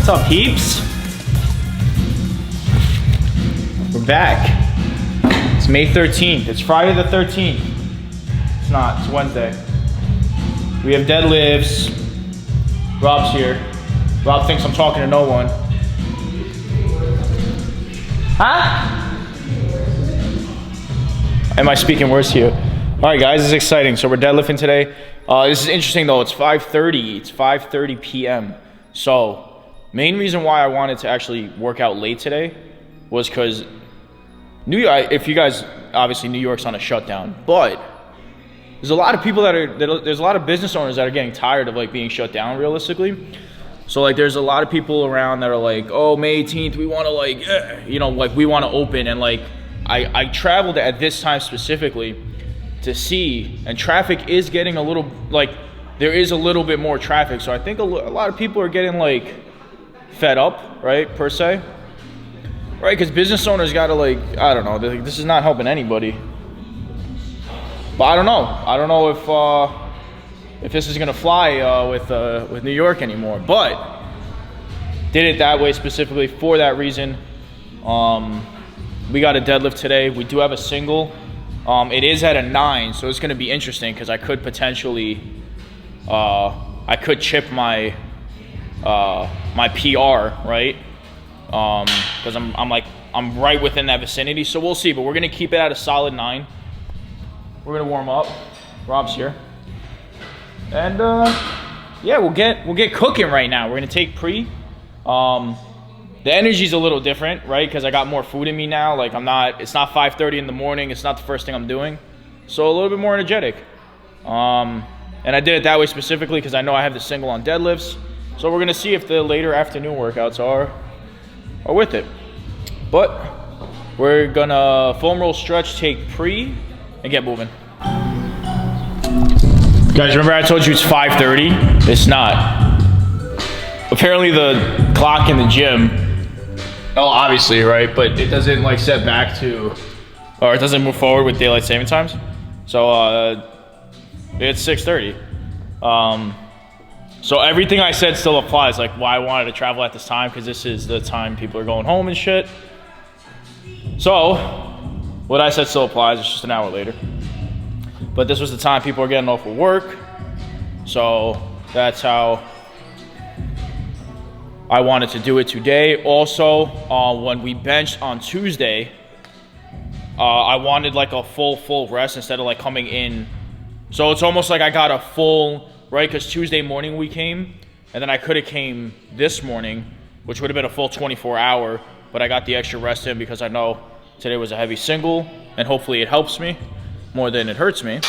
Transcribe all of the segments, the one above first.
What's up, peeps? We're back. It's May 13th. It's Friday the 13th. It's not. It's Wednesday. We have deadlifts. Rob's here. Rob thinks I'm talking to no one. Huh? Am I speaking worse to you? All right, guys, this is exciting. So we're deadlifting today. This is interesting though. It's 5:30. It's 5:30 p.m. So main reason why I wanted to actually work out late today was because New York. If you guys, obviously New York's on a shutdown, but there's a lot of people there's a lot of business owners that are getting tired of like being shut down realistically. So like there's a lot of people around that are like, oh, May 18th, we want to like, like we want to open. And like I traveled at this time specifically to see, and traffic is getting a little, like there is a little bit more traffic. So I think a lot of people are getting like fed up, right, per se. Right, because business owners got to like, I don't know, like, this is not helping anybody. But I don't know if this is gonna fly with New York anymore. But did it that way specifically for that reason. We got a deadlift today. We do have a single. It is at a 9, so it's gonna be interesting because I could potentially, I could chip my my PR, right? Because I'm right within that vicinity, so we'll see. But we're gonna keep it at a solid 9. We're gonna warm up. Rob's here, and yeah, we'll get cooking right now. We're gonna take pre. The energy's a little different, right? Because I got more food in me now. Like it's not 5:30 in the morning. It's not the first thing I'm doing, so a little bit more energetic. And I did it that way specifically because I know I have the single on deadlifts. So we're gonna see if the later afternoon workouts are with it. But we're gonna foam roll, stretch, take pre, and get moving. Guys, remember I told you it's 5:30? It's not. Apparently the clock in the gym, obviously, right? But it doesn't like set back to, or it doesn't move forward with daylight saving times. So it's 6:30. So everything I said still applies, like why I wanted to travel at this time, because this is the time people are going home and shit. So what I said still applies, it's just an hour later. But this was the time people are getting off of work. So that's how I wanted to do it today. Also, when we benched on Tuesday, I wanted like a full rest instead of like coming in. So it's almost like I got a full, right? Because Tuesday morning we came, and then I could have came this morning, which would have been a full 24-hour, but I got the extra rest in because I know today was a heavy single, and hopefully it helps me more than it hurts me,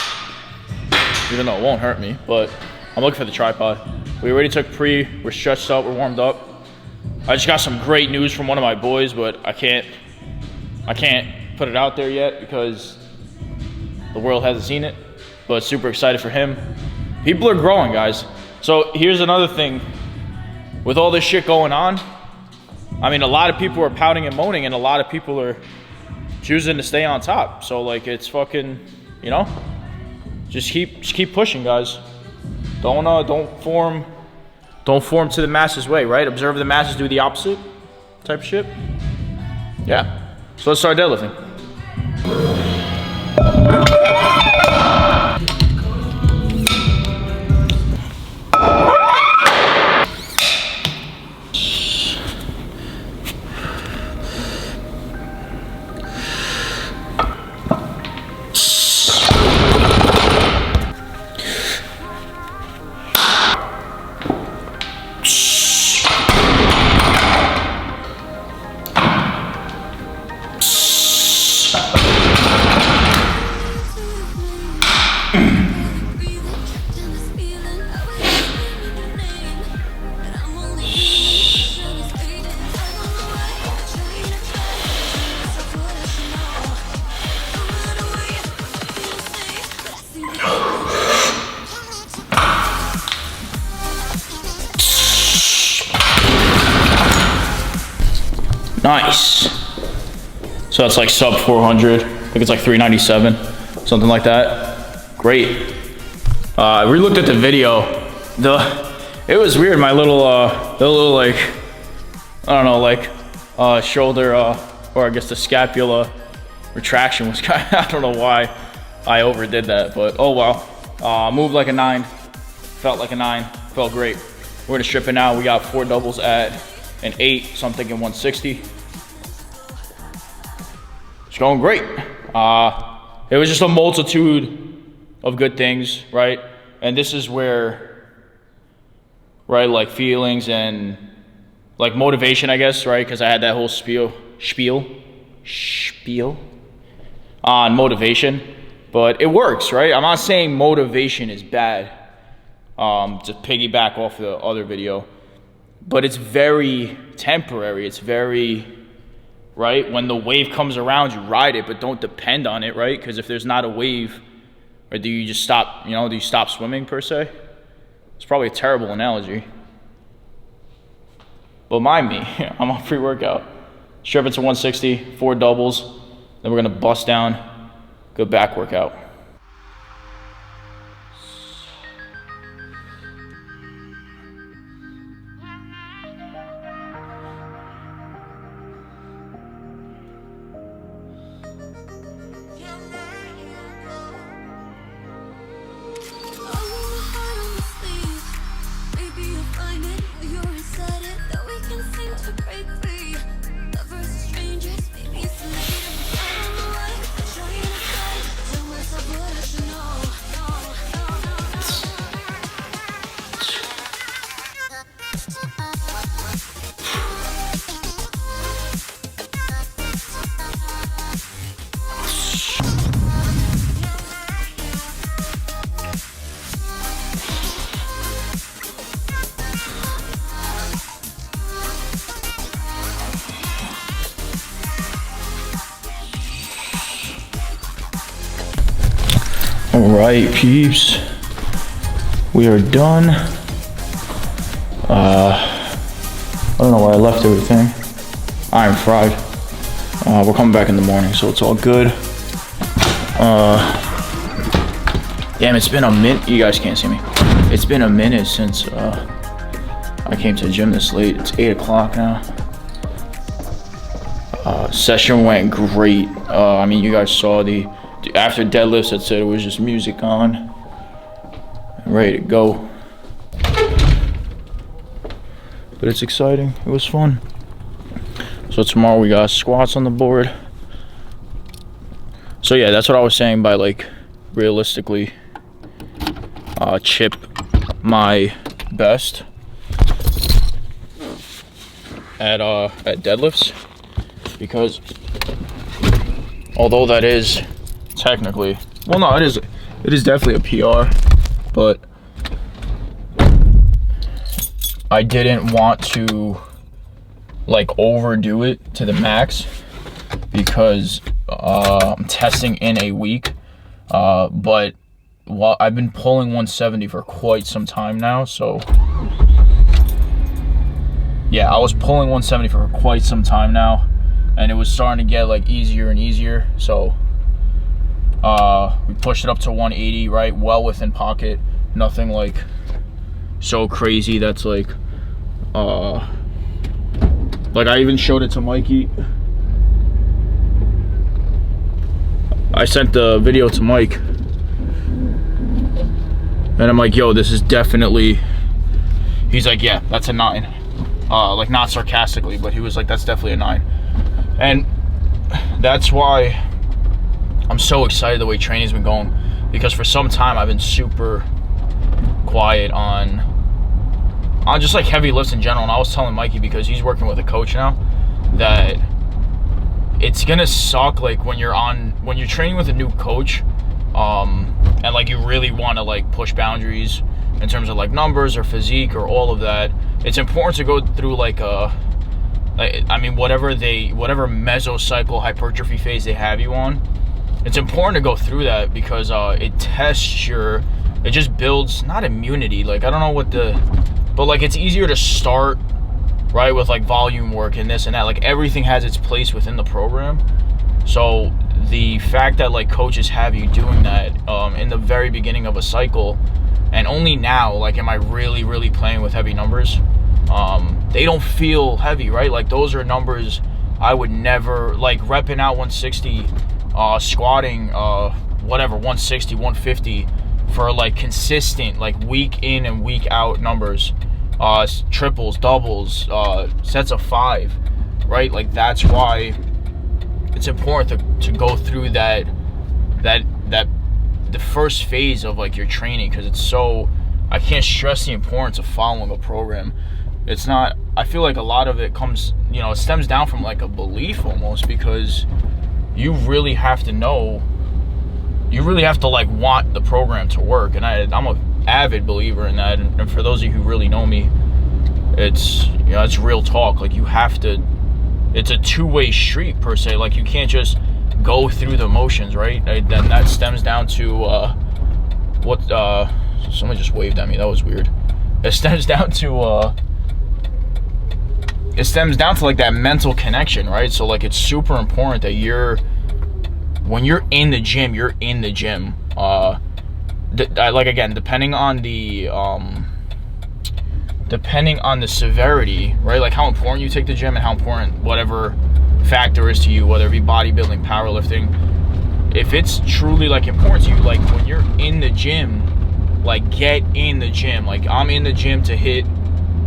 even though it won't hurt me. But I'm looking for the tripod. We already took pre, we're stretched out, we're warmed up. I just got some great news from one of my boys, but I can't put it out there yet because the world hasn't seen it, but super excited for him. People are growing, guys. So here's another thing. With all this shit going on, I mean, a lot of people are pouting and moaning, and a lot of people are choosing to stay on top. So like, it's fucking, just keep pushing, guys. Don't form to the masses way, right? Observe the masses, do the opposite type of shit. Yeah. So let's start deadlifting. Nice. So that's like sub 400. I think it's like 397, something like that. Great. I re-looked at the video. It was weird. My little like I don't know, like shoulder or I guess the scapula retraction was kind of, I don't know why I overdid that, but oh well. Moved like a 9, felt like a 9, felt great. We're gonna strip it now. We got 4 doubles at an 8, so I'm thinking 160. It's going great. It was just a multitude of good things, right? And this is where, right, like feelings and like motivation, I guess, right? Because I had that whole spiel on motivation, but it works, right? I'm not saying motivation is bad, to piggyback off the other video, but it's very temporary. It's very, right? When the wave comes around, you ride it, but don't depend on it, right? Because if there's not a wave, or do you just stop, do you stop swimming per se? It's probably a terrible analogy. But mind me, I'm on pre-workout. Strip it to 160, 4 doubles, then we're gonna bust down, good back workout. All right, peeps, we are done. I don't know where I left everything. I'm fried. We're coming back in the morning, so it's all good. Damn, it's been a minute. You guys can't see me. It's been a minute since I came to the gym this late. It's 8 o'clock now. Session went great. I mean, you guys saw after deadlifts, it said it was just music on and ready to go. But it's exciting. It was fun. So tomorrow we got squats on the board. So yeah, that's what I was saying by like realistically chip my best at deadlifts, because although that is technically, well, no, it is definitely a PR, but I didn't want to like overdo it to the max because I'm testing in a week, but I've been pulling 170 for quite some time now, so yeah, I was pulling 170 for quite some time now, and it was starting to get like easier and easier, so we pushed it up to 180, right? Well within pocket. Nothing like so crazy that's like I even showed it to Mikey. I sent the video to Mike and I'm like, yo, this is definitely, he's like, yeah, that's a 9. Like not sarcastically, but he was like, that's definitely a 9. And that's why I'm so excited the way training's been going, because for some time I've been super quiet on just like heavy lifts in general. And I was telling Mikey, because he's working with a coach now, that it's gonna suck like when you're training with a new coach, and like you really want to like push boundaries in terms of like numbers or physique or all of that. It's important to go through like whatever mesocycle hypertrophy phase they have you on. It's important to go through that because it tests it just builds, not immunity, like I don't know but like it's easier to start, right, with like volume work and this and that. Like everything has its place within the program. So the fact that like coaches have you doing that in the very beginning of a cycle, and only now like am I really playing with heavy numbers, they don't feel heavy, right? Like those are numbers I would never, like repping out 160, squatting, whatever, 160, 150 for like consistent, like week in and week out numbers, triples, doubles, sets of 5, right? Like that's why it's important to go through that the first phase of like your training, because it's so, I can't stress the importance of following a program. It's not, I feel like a lot of it comes, you know, it stems down from like a belief almost, because you really have to know, you really have to like want the program to work. And I'm an avid believer in that. And for those of you who really know me, it's, you know, it's real talk. Like you have to, it's a two-way street per se. Like you can't just go through the motions, right? Then that stems down to someone just waved at me. That was weird. It stems down to like that mental connection, right? So like it's super important that when you're in the gym, you're in the gym. Like again, depending on the severity, right? Like how important you take the gym and how important whatever factor is to you, whether it be bodybuilding, powerlifting. If it's truly like important to you, like when you're in the gym, like get in the gym. Like I'm in the gym to hit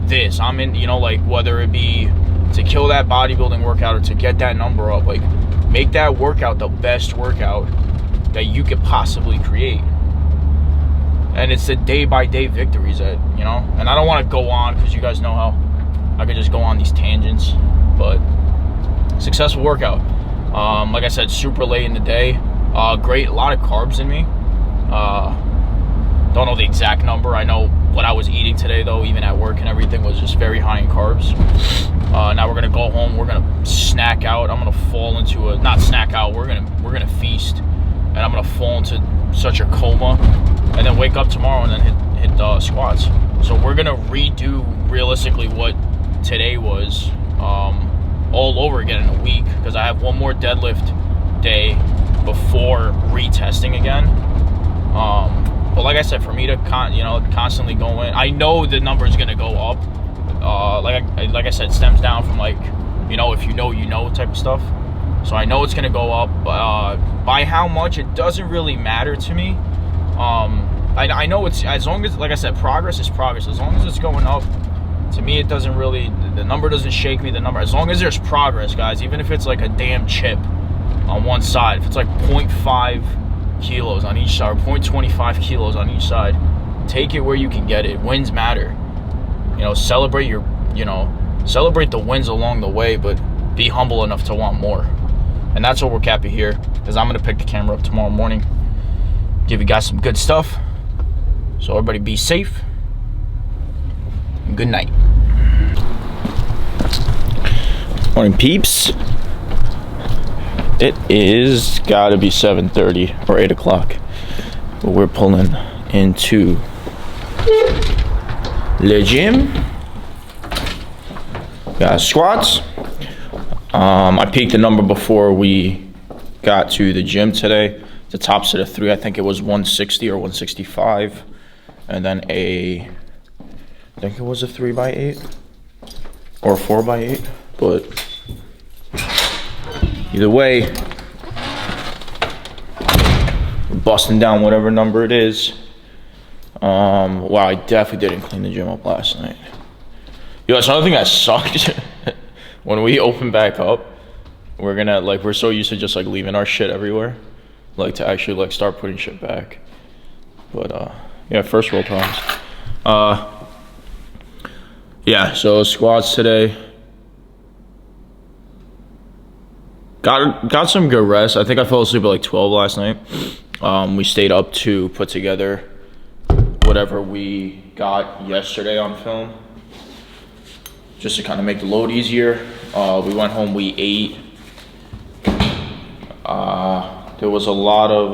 this. I'm in, you know, like whether it be to kill that bodybuilding workout or to get that number up, like make that workout the best workout that you could possibly create. And it's the day-by-day victories that, you know, and I don't want to go on because you guys know how I could just go on these tangents, but successful workout. Like I said, super late in the day. Great, a lot of carbs in me. Don't know the exact number. I know what I was eating today, though, even at work and everything, was just very high in carbs. Now we're gonna go home. We're gonna snack out. I'm gonna fall into a, not snack out. We're gonna feast, and I'm gonna fall into such a coma, and then wake up tomorrow and then hit squats. So we're gonna redo realistically what today was, all over again in a week, because I have one more deadlift day before retesting again. But like I said, for me to constantly go in, I know the number is gonna go up. Like I said, it stems down from like, you know, if you know type of stuff. So I know it's gonna go up. By how much, it doesn't really matter to me. I know it's, as long as, like I said, progress is progress. As long as it's going up, to me, it doesn't really, the number doesn't shake me. The number, as long as there's progress, guys, even if it's like a damn chip on one side, if it's like 0.5 kilos on each side, or 0.25 kilos on each side, take it where you can get it. Wins matter. You know, celebrate the wins along the way, but be humble enough to want more. And that's what we're capping here, because I'm going to pick the camera up tomorrow morning, give you guys some good stuff. So everybody be safe, and good night. Morning, peeps. It is gotta be 7:30 or 8 o'clock, but we're pulling into the gym. Got squats. I peaked the number before we got to the gym today. The top set of 3, I think it was 160 or 165, and then I think it was a 3x8 or 4x8, but either way, we're busting down whatever number it is. Wow, I definitely didn't clean the gym up last night. Yo, it's another thing that sucked. When we open back up, we're so used to just like leaving our shit everywhere, like to actually like start putting shit back. But yeah, first world problems. Yeah, so squats today. Got some good rest. I think I fell asleep at like 12 last night. We stayed up to put together whatever we got yesterday on film, just to kind of make the load easier. We went home, we ate. There was a lot of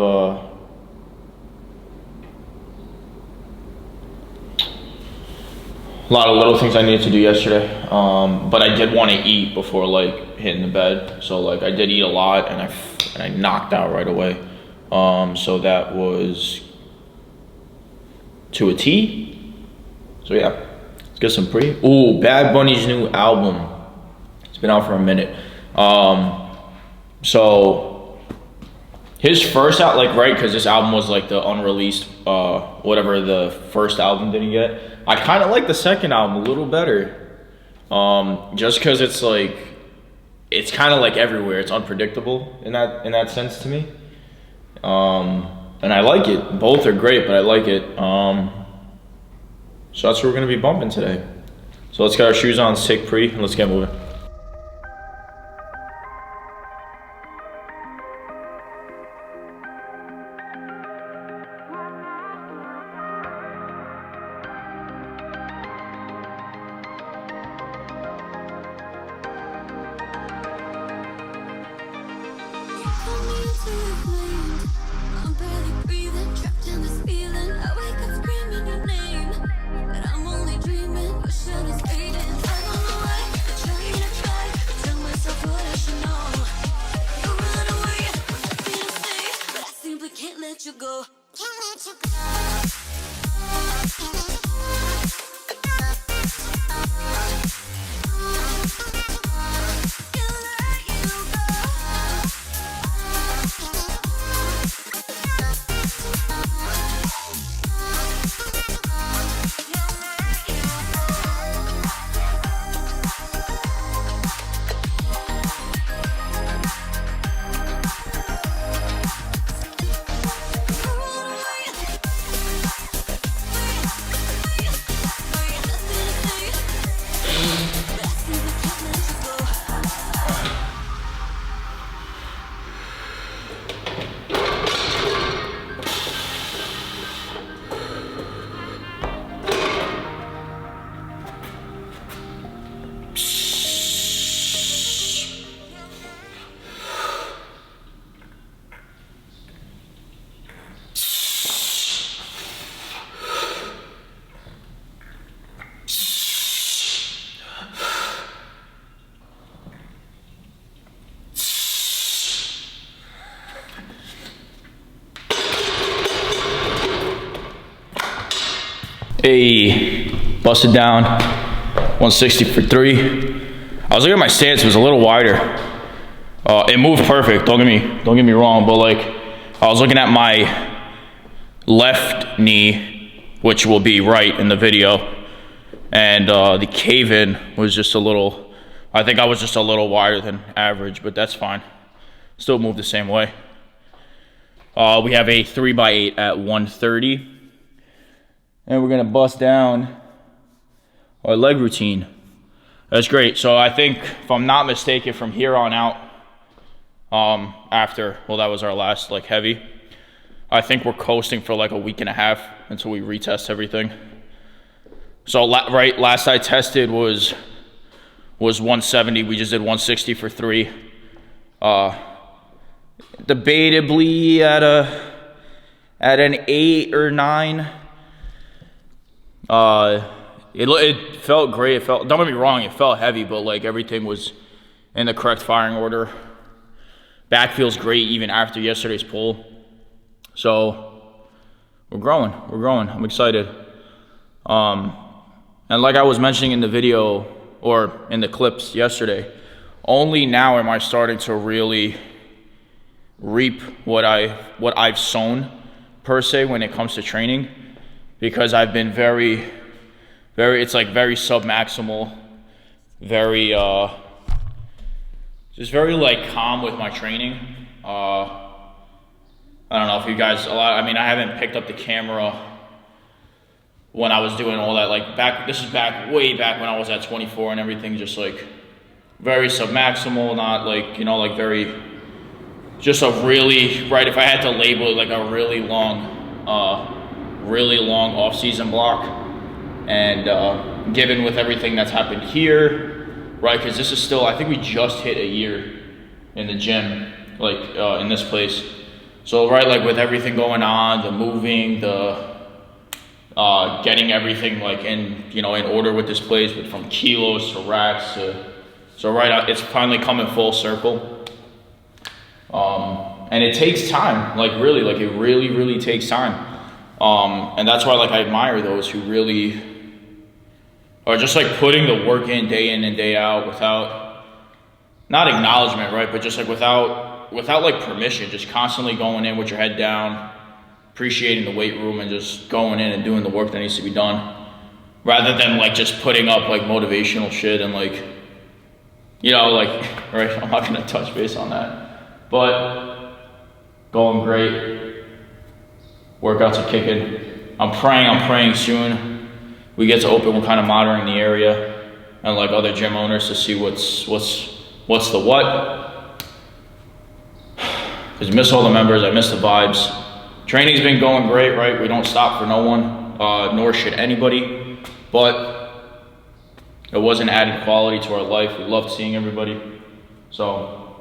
little things I needed to do yesterday, but I did want to eat before like hitting the bed. So like I did eat a lot, and I knocked out right away. So that was to a T. So yeah, Let's get some pre. Ooh, Bad Bunny's new album. It's been out for a minute. So his first out, like, right, because this album was like the unreleased, whatever the first album didn't get. I kind of like the second album a little better, just because it's like, it's kind of like everywhere. It's unpredictable in that sense to me, and I like it. Both are great, but I like it. So that's what we're gonna be bumping today. So let's get our shoes on, sick pre, and let's get moving. Hey, busted down, 160 for 3. I was looking at my stance, it was a little wider. It moved perfect, don't get me wrong, but like, I was looking at my left knee, which will be right in the video, and the cave-in was just a little, I think I was just a little wider than average, but that's fine. Still moved the same way. We have a 3x8 at 130. And we're gonna bust down our leg routine. That's great. So I think, if I'm not mistaken, from here on out, after, well, that was our last like heavy, I think we're coasting for like a week and a half until we retest everything. So last I tested was 170. We just did 160 for 3. Debatably at an 8 or 9. It felt great. Don't get me wrong, it felt heavy, but like everything was in the correct firing order. Back feels great even after yesterday's pull. So we're growing. I'm excited. And like I was mentioning in the video or in the clips yesterday, only now am I starting to really reap what I've sown per se when it comes to training. Because I've been very, it's like very sub-maximal, just very like calm with my training. I don't know if you guys, I mean, I haven't picked up the camera when I was doing all that, like this is way back when I was at 24 and everything, just like very sub-maximal, not like, like very, just a really, right, if I had to label it like a really long off-season block, and given with everything that's happened here, right, because this is still, I think we just hit a year in the gym, like in this place. So right, like with everything going on, the moving, the getting everything like in order with this place, but from kilos to racks to, so right, it's finally coming full circle. And it takes time, like really, like it really takes time. And that's why like I admire those who really or just like putting the work in and day out without, not acknowledgement, right? But just like without like permission, just constantly going in with your head down, appreciating the weight room and just going in and doing the work that needs to be done. Rather than like just putting up like motivational shit and like, you know, like, right, I'm not gonna touch base on that. But going great. Workouts are kicking. I'm praying soon we get to open. We're kind of monitoring the area and like other gym owners to see what's the what. Because I miss all the members, I miss the vibes. Training's been going great, right? We don't stop for no one, nor should anybody. But it was an added quality to our life. We loved seeing everybody. So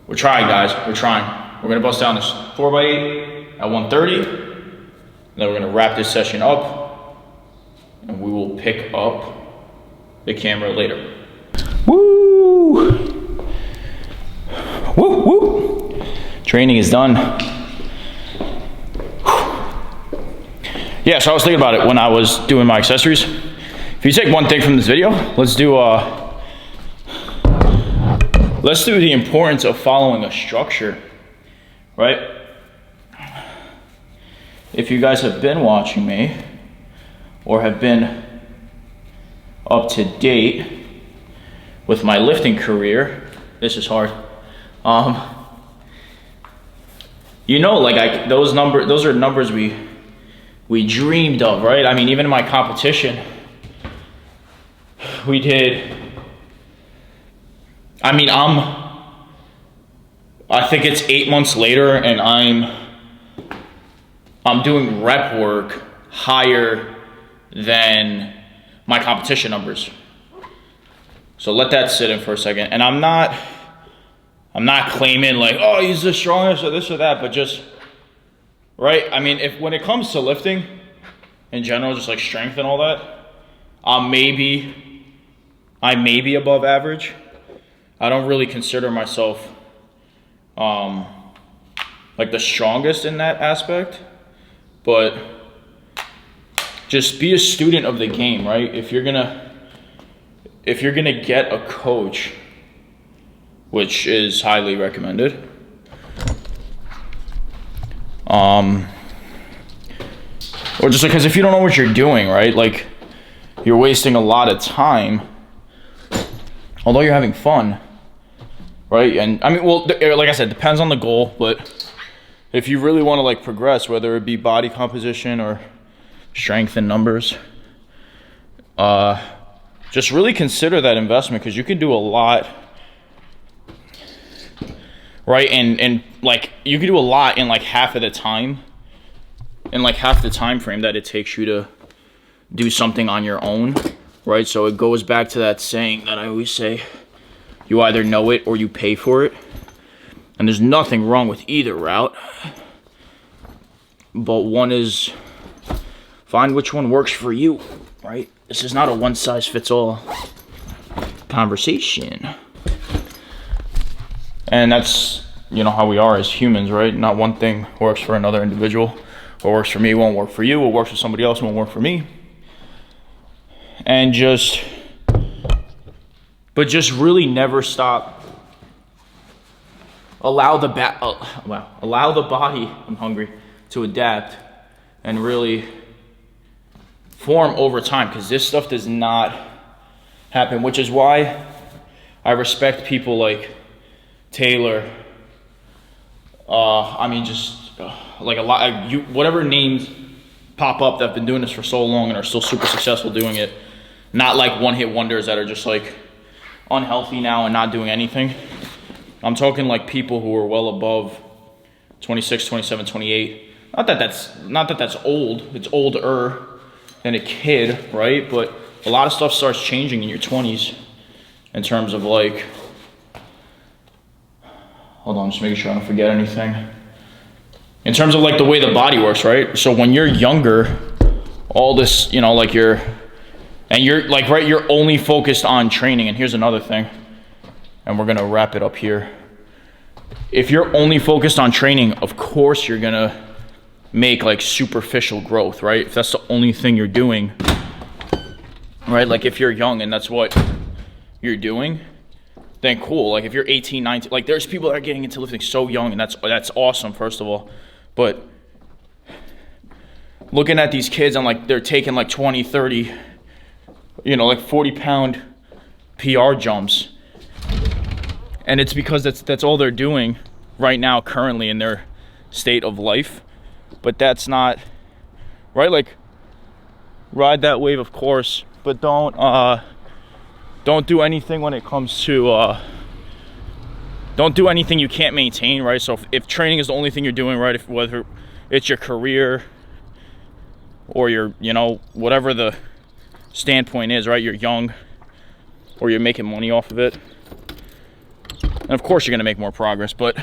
we're trying, guys. We're trying. We're gonna bust down this 4x8 at 1:30. And then we're gonna wrap this session up, and we will pick up the camera later. Woo! Woo woo! Training is done. Yeah, so I was thinking about it when I was doing my accessories. If you take one thing from this video, let's do the importance of following a structure, right? If you guys have been watching me or have been up to date with my lifting career, this is hard. You know, like those are numbers we dreamed of, right? I mean, even in my competition, we did, I mean, I think it's 8 months later and I'm doing rep work higher than my competition numbers. So let that sit in for a second. And I'm not claiming like, oh, he's the strongest or this or that, but just, right? I mean, when it comes to lifting in general, just like strength and all that, I may be above average. I don't really consider myself like the strongest in that aspect, but just be a student of the game, right? If you're gonna get a coach, which is highly recommended, or just because if you don't know what you're doing, right, like you're wasting a lot of time, although you're having fun, right? And I mean, well, like I said, depends on the goal, but if you really want to like progress, whether it be body composition or strength in numbers, just really consider that investment, because you can do a lot, right? And like you can do a lot in like half the time frame that it takes you to do something on your own, right? So it goes back to that saying that I always say, you either know it or you pay for it. And there's nothing wrong with either route, but one is, find which one works for you, right? This is not a one-size-fits-all conversation. And that's, you know, how we are as humans, right? Not one thing works for another individual. What works for me won't work for you. What works for somebody else won't work for me. And just really never stop. Allow the body, I'm hungry, to adapt and really form over time, because this stuff does not happen, which is why I respect people like Taylor. I mean, just like a lot, whatever names pop up that have been doing this for so long and are still super successful doing it. Not like one-hit wonders that are just like unhealthy now and not doing anything. I'm talking like people who are well above 26, 27, 28. Not that that's old. It's older than a kid, right? But a lot of stuff starts changing in your 20s in terms of like, hold on, just making sure I don't forget anything. In terms of like the way the body works, right? So when you're younger, all this, you know, like you're like, right, you're only focused on training. And here's another thing, and we're gonna wrap it up here. If you're only focused on training, of course you're gonna make like superficial growth, right? If that's the only thing you're doing, right? Like if you're young and that's what you're doing, then cool. Like if you're 18, 19, like there's people that are getting into lifting so young, and that's awesome, first of all. But looking at these kids and like they're taking like 20, 30, you know, like 40-pound PR jumps, and it's because that's all they're doing right now currently in their state of life. But that's not right. Like, ride that wave, of course, but don't do anything when it comes to don't do anything you can't maintain, right? So if training is the only thing you're doing, right, if whether it's your career or your, you know, whatever the standpoint is, right, you're young or you're making money off of it, and of course you're going to make more progress. But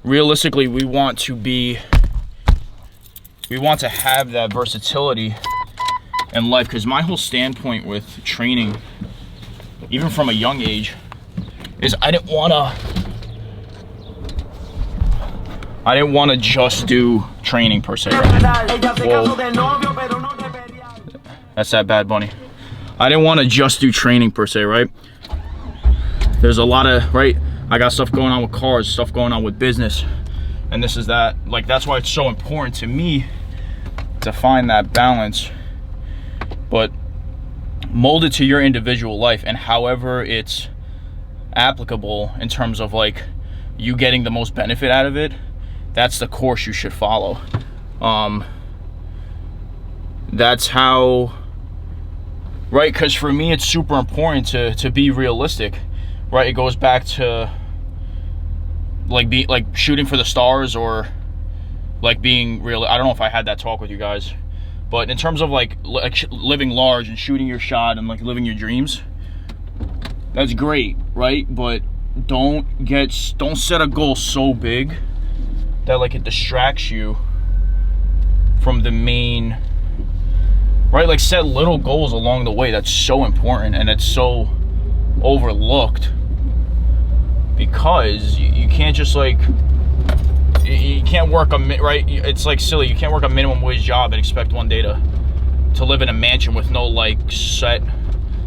realistically, we want to have that versatility in life, because my whole standpoint with training, even from a young age, is I didn't want to just do training per se, right? Whoa. That's that Bad Bunny. I didn't want to just do training per se, right? There's a lot of, right, I got stuff going on with cars, stuff going on with business, and this is that. Like, that's why it's so important to me to find that balance, but mold it to your individual life, and however it's applicable in terms of like you getting the most benefit out of it, that's the course you should follow. That's how, right? Because for me, it's super important to be realistic, right? It goes back to like shooting for the stars, or like being real. I don't know if I had that talk with you guys, but in terms of like living large and shooting your shot and like living your dreams, that's great, right? But don't set a goal so big that like it distracts you from the main, right? Like set little goals along the way. That's so important, and it's so overlooked, because you can't just like, you can't work right? It's like silly. You can't work a minimum wage job and expect one day to live in a mansion with no like set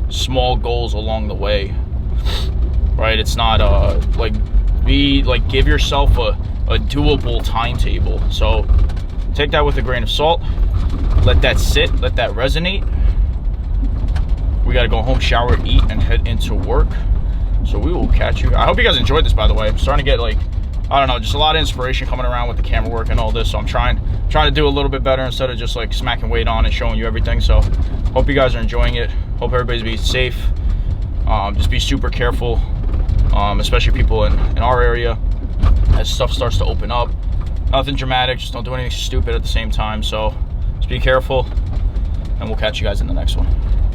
small goals along the way, right? It's not like, give yourself a doable timetable. So take that with a grain of salt, let that sit, let that resonate. We got to go home, shower, eat, and head into work. So we will catch you. I hope you guys enjoyed this, by the way. I'm starting to get like, I don't know, just a lot of inspiration coming around with the camera work and all this. So I'm trying to do a little bit better instead of just like smacking weight on and showing you everything. So hope you guys are enjoying it. Hope everybody's being safe. Just be super careful, especially people in our area, as stuff starts to open up. Nothing dramatic, just don't do anything stupid at the same time. So just be careful, and we'll catch you guys in the next one.